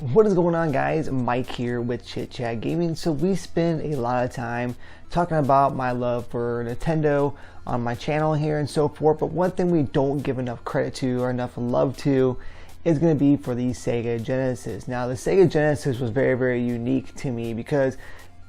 What is going on, guys? Mike here with Chit Chat Gaming. So we spend a lot of time talking about my love for Nintendo on my channel here and so forth, but one thing we don't give enough credit to or enough love to is going to be for the Sega Genesis. Now the Sega Genesis was very unique to me because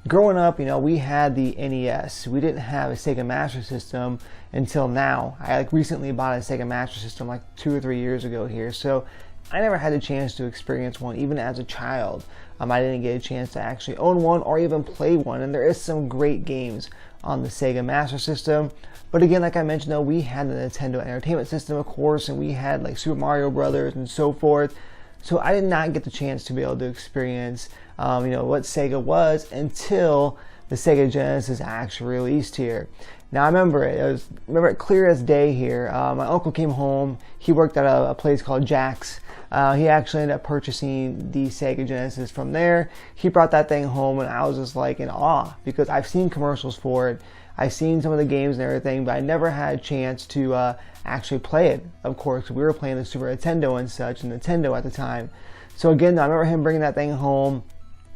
growing up, we had the NES. We didn't have a Sega Master System until now. I recently bought a Sega Master System like 2 or 3 years ago here, so I never had a chance to experience one, even as a child. I didn't get a chance to actually own one or even play one, and there is some great games on the Sega Master System. But again, like I mentioned, though, we had the Nintendo Entertainment System, of course, and we had like Super Mario Brothers and so forth. So I did not get the chance to be able to experience, what Sega was until the Sega Genesis actually released here. Now I remember it clear as day here. My uncle came home. He worked at a place called Jack's. He actually ended up purchasing the Sega Genesis from there. He brought that thing home, and I was just like in awe because I've seen commercials for it. I've seen some of the games and everything, but I never had a chance to actually play it. Of course, we were playing the Super Nintendo and such, and Nintendo at the time. So again, I remember him bringing that thing home.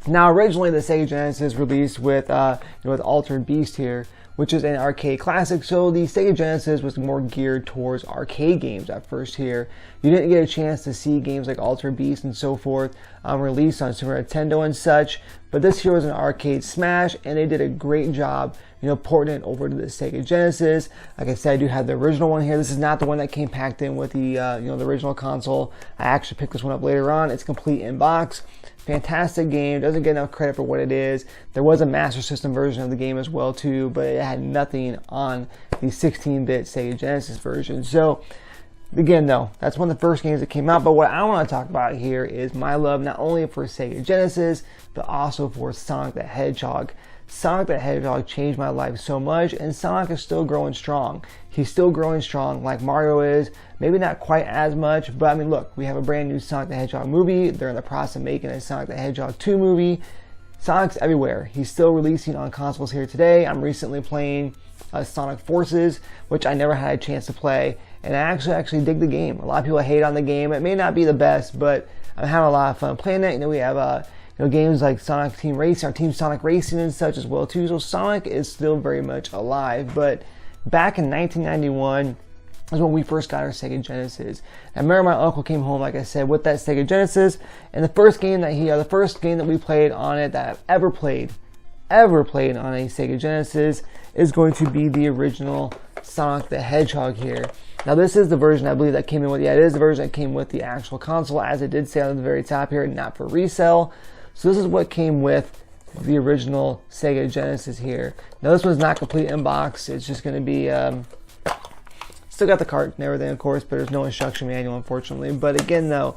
Now, originally the Sega Genesis released with Altered Beast here, which is an arcade classic. So the Sega Genesis was more geared towards arcade games at first here. You didn't get a chance to see games like Altered Beast and so forth released on Super Nintendo and such. But this here was an arcade smash, and they did a great job, porting it over to the Sega Genesis. Like I said, I do have the original one here. This is not the one that came packed in with the the original console. I actually picked this one up later on. It's complete in box. Fantastic game. Doesn't get enough credit for what it is. There was a Master System version of the game as well too, but it had nothing on the 16-bit Sega Genesis version. So again, though, that's one of the first games that came out. But what I want to talk about here is my love not only for Sega Genesis, but also for Sonic the Hedgehog. Sonic the Hedgehog changed my life so much, and Sonic is still growing strong. He's still growing strong like Mario is. Maybe not quite as much, but I mean, look, we have a brand new Sonic the Hedgehog movie. They're in the process of making a Sonic the Hedgehog 2 movie. Sonic's everywhere. He's still releasing on consoles here today. I'm recently playing Sonic Forces, which I never had a chance to play, and I actually dig the game. A lot of people hate on the game. It may not be the best, but I'm having a lot of fun playing it. We have games like Sonic Team Racing, or Team Sonic Racing and such as well too. So Sonic is still very much alive. But back in 1991 is when we first got our Sega Genesis. I remember my uncle came home, like I said, with that Sega Genesis, and the first game that we played on it that I've ever played on a Sega Genesis is going to be the original Sonic the Hedgehog here. Now this is the version I believe that came in with, it is the version that came with the actual console, as it did say on the very top here, not for resale. So this is what came with the original Sega Genesis here. Now this one's not complete in box. It's just going to be, still got the cart and everything, of course, but there's no instruction manual, unfortunately. But again, though,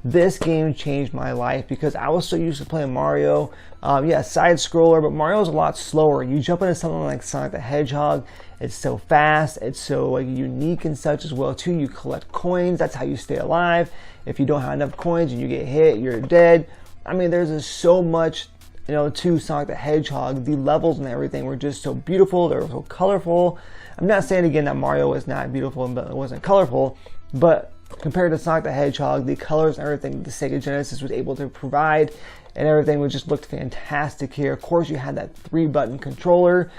this game changed my life because I was so used to playing Mario. Side scroller, but Mario's a lot slower. You jump into something like Sonic the Hedgehog, it's so fast, it's so unique and such as well too. You collect coins, that's how you stay alive. If you don't have enough coins and you get hit, you're dead. I mean, there's just so much, to Sonic the Hedgehog. The levels and everything were just so beautiful. They were so colorful. I'm not saying again that Mario was not beautiful and it wasn't colorful, but compared to Sonic the Hedgehog, the colors and everything the Sega Genesis was able to provide and everything just looked fantastic here. Of course, you had that 3-button controller,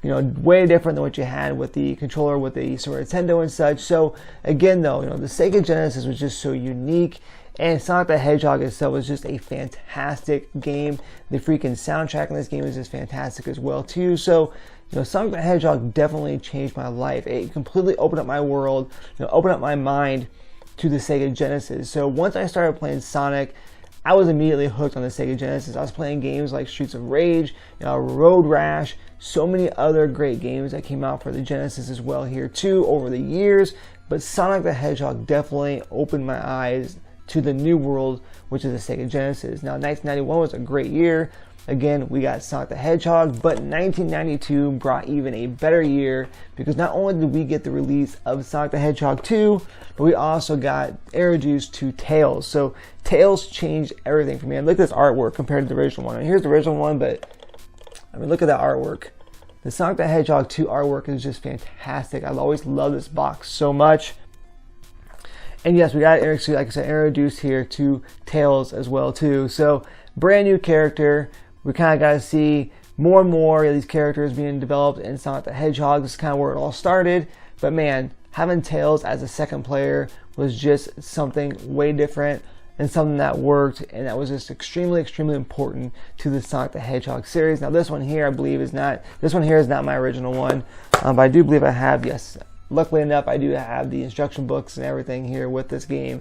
way different than what you had with the controller with the Super Nintendo and such. So again, though, the Sega Genesis was just so unique. And Sonic the Hedgehog itself was just a fantastic game. The freaking soundtrack in this game is just fantastic as well too. So, Sonic the Hedgehog definitely changed my life. It completely opened up my world, opened up my mind to the Sega Genesis. So once I started playing Sonic, I was immediately hooked on the Sega Genesis. I was playing games like Streets of Rage, Road Rash, so many other great games that came out for the Genesis as well here too over the years. But Sonic the Hedgehog definitely opened my eyes to the new world, which is the Sega Genesis. Now, 1991 was a great year. Again, we got Sonic the Hedgehog, but 1992 brought even a better year because not only did we get the release of Sonic the Hedgehog 2, but we also got introduced to Tails. So Tails changed everything for me. And look at this artwork compared to the original one. And here's the original one, but I mean, look at that artwork. The Sonic the Hedgehog 2 artwork is just fantastic. I've always loved this box so much. And yes, we got actually, like I said, introduced here to Tails as well too. So brand new character. We kind of got to see more and more of these characters being developed in Sonic the Hedgehog. This is kind of where it all started. But man, having Tails as a second player was just something way different and something that worked, and that was just extremely, extremely important to the Sonic the Hedgehog series. Now this one here, I believe, is not my original one, but I do believe I have, yes, luckily enough, I do have the instruction books and everything here with this game.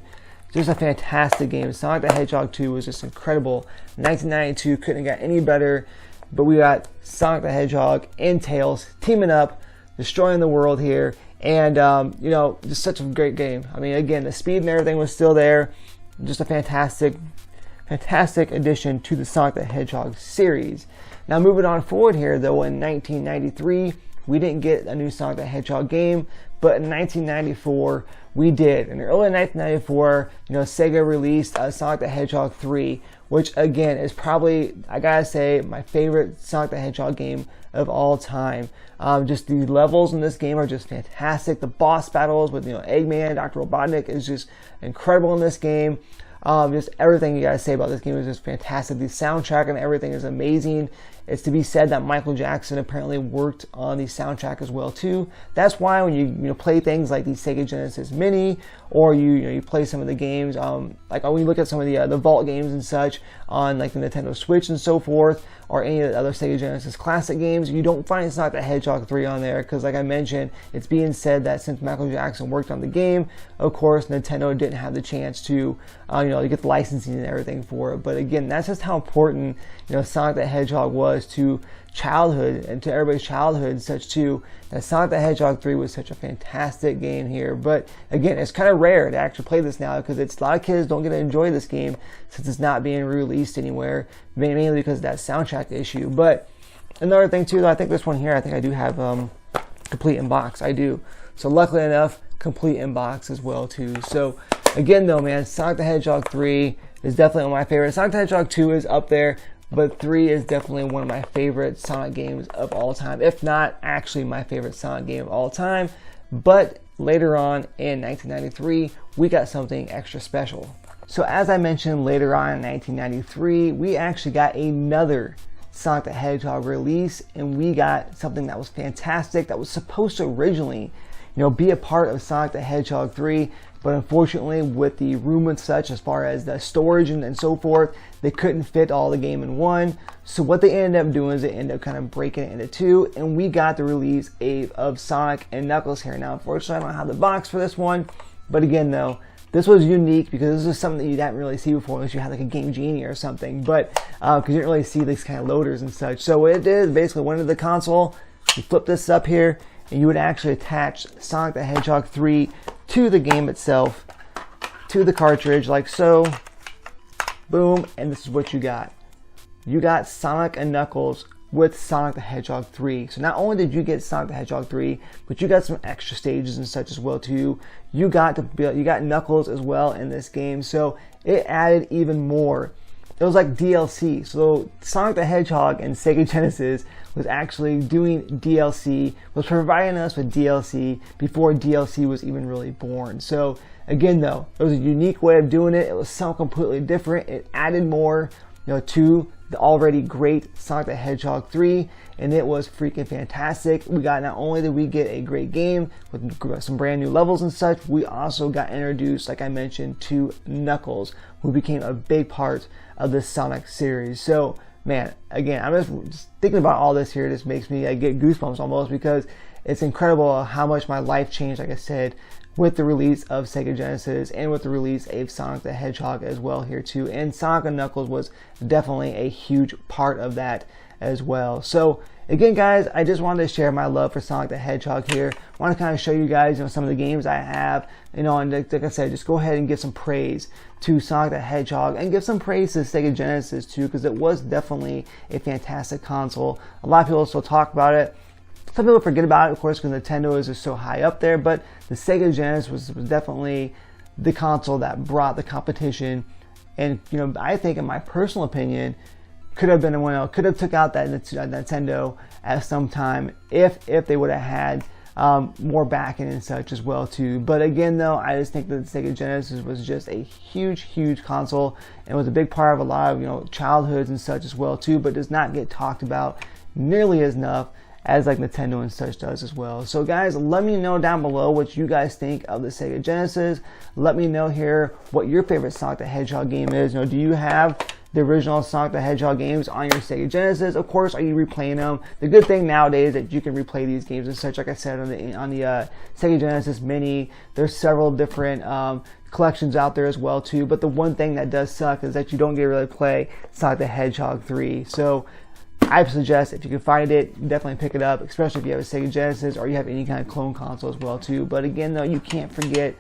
Just a fantastic game. Sonic the Hedgehog 2 was just incredible. 1992 couldn't have got any better, but we got Sonic the Hedgehog and Tails teaming up, destroying the world here, and you know, just such a great game. I mean, again, the speed and everything was still there. Just a fantastic addition to the Sonic the Hedgehog series. Now moving on forward here, though, in 1993, we didn't get a new Sonic the Hedgehog game, but in 1994, we did. In early 1994, you know, Sega released Sonic the Hedgehog 3, which again is probably, I gotta say, my favorite Sonic the Hedgehog game of all time. Just the levels in this game are just fantastic. The boss battles with, you know, Eggman, Dr. Robotnik is just incredible in this game. Just everything you gotta say about this game is just fantastic. The soundtrack and everything is amazing. It's to be said that Michael Jackson apparently worked on the soundtrack as well too. That's why when you play things like the Sega Genesis Mini, or you play some of the games, like when you look at some of the Vault games and such on like the Nintendo Switch and so forth, or any of the other Sega Genesis classic games, you don't find Sonic the Hedgehog 3 on there because, like I mentioned, it's being said that since Michael Jackson worked on the game, of course Nintendo didn't have the chance to to get the licensing and everything for it. But again, that's just how important, you know, Sonic the Hedgehog was to childhood and to everybody's childhood and such too. That Sonic the Hedgehog 3 was such a fantastic game here. But again, it's kind of rare to actually play this now because a lot of kids don't get to enjoy this game since it's not being released anywhere, mainly because of that soundtrack issue. But another thing too, though, I think this one here, I think I do have complete in box. I do. So luckily enough, complete in box as well too. So again though, man, Sonic the Hedgehog 3 is definitely one of my favorites. Sonic the Hedgehog 2 is up there, but 3 is definitely one of my favorite Sonic games of all time, if not actually my favorite Sonic game of all time. But later on in 1993, we got something extra special. So as I mentioned, later on in 1993, we actually got another Sonic the Hedgehog release, and we got something that was fantastic, that was supposed to originally, be a part of Sonic the Hedgehog 3, but unfortunately with the room and such, as far as the storage and so forth, they couldn't fit all the game in one. So what they ended up doing is they ended up kind of breaking it into two, and we got the release of Sonic and Knuckles here. Now unfortunately I don't have the box for this one, but again though, this was unique because this is something that you didn't really see before unless you had like a Game Genie or something, but because you didn't really see these kind of loaders and such. So what it did is basically went into the console, you flip this up here, and you would actually attach Sonic the Hedgehog 3 to the game itself, to the cartridge, like so. Boom, and this is what you got. You got Sonic and Knuckles with Sonic the Hedgehog 3. So not only did you get Sonic the Hedgehog 3, but you got some extra stages and such as well too. You got Knuckles as well in this game, so it added even more. It was like DLC. So Sonic the Hedgehog and Sega Genesis was actually doing DLC, was providing us with DLC before DLC was even really born. So again though, it was a unique way of doing it. It was something completely different. It added more, to the already great Sonic the Hedgehog 3, and it was freaking fantastic. We got, not only did we get a great game with some brand new levels and such, we also got introduced, like I mentioned, to Knuckles, who became a big part of the Sonic series. So man, again, I'm just thinking about all this here, it just makes me get goosebumps almost, because it's incredible how much my life changed, like I said, with the release of Sega Genesis and with the release of Sonic the Hedgehog as well here too. And Sonic and Knuckles was definitely a huge part of that as well. So again guys, I just wanted to share my love for Sonic the Hedgehog here. I want to kind of show you guys some of the games I have, and like I said, just go ahead and give some praise to Sonic the Hedgehog and give some praise to Sega Genesis too, because it was definitely a fantastic console. A lot of people still talk about it. Some people forget about it, of course, because Nintendo is just so high up there, but the Sega Genesis was definitely the console that brought the competition. And, I think, in my personal opinion, could have been the one, could have took out that Nintendo at some time if they would have had more backing and such as well too. But again though, I just think that the Sega Genesis was just a huge console and was a big part of a lot of, you know, childhoods and such as well too, but does not get talked about nearly as enough as like Nintendo and such does as well. So guys, let me know down below what you guys think of the Sega Genesis. Let me know here what your favorite Sonic the Hedgehog game is. You know, do you have the original Sonic the Hedgehog games on your Sega Genesis? Of course, are you replaying them? The good thing nowadays is that you can replay these games and such. Like I said, on the Sega Genesis Mini, there's several different collections out there as well too. But the one thing that does suck is that you don't get to really play Sonic the Hedgehog 3. So I suggest if you can find it, definitely pick it up, especially if you have a Sega Genesis or you have any kind of clone console as well too. But again though, you can't forget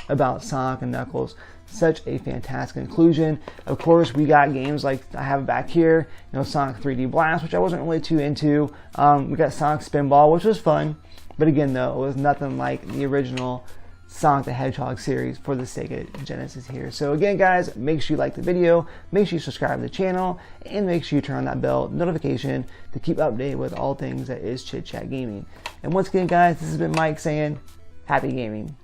about Sonic and Knuckles. Such a fantastic inclusion. Of course, we got games like I have it back here, you know, Sonic 3D Blast, which I wasn't really too into. We got Sonic Spinball, which was fun. But again though, it was nothing like the original Sonic the Hedgehog series for the Sega Genesis here. So again guys, make sure you like the video, make sure you subscribe to the channel, and make sure you turn on that bell notification to keep updated with all things that is Chit Chat Gaming. And once again guys, this has been Mike saying, happy gaming.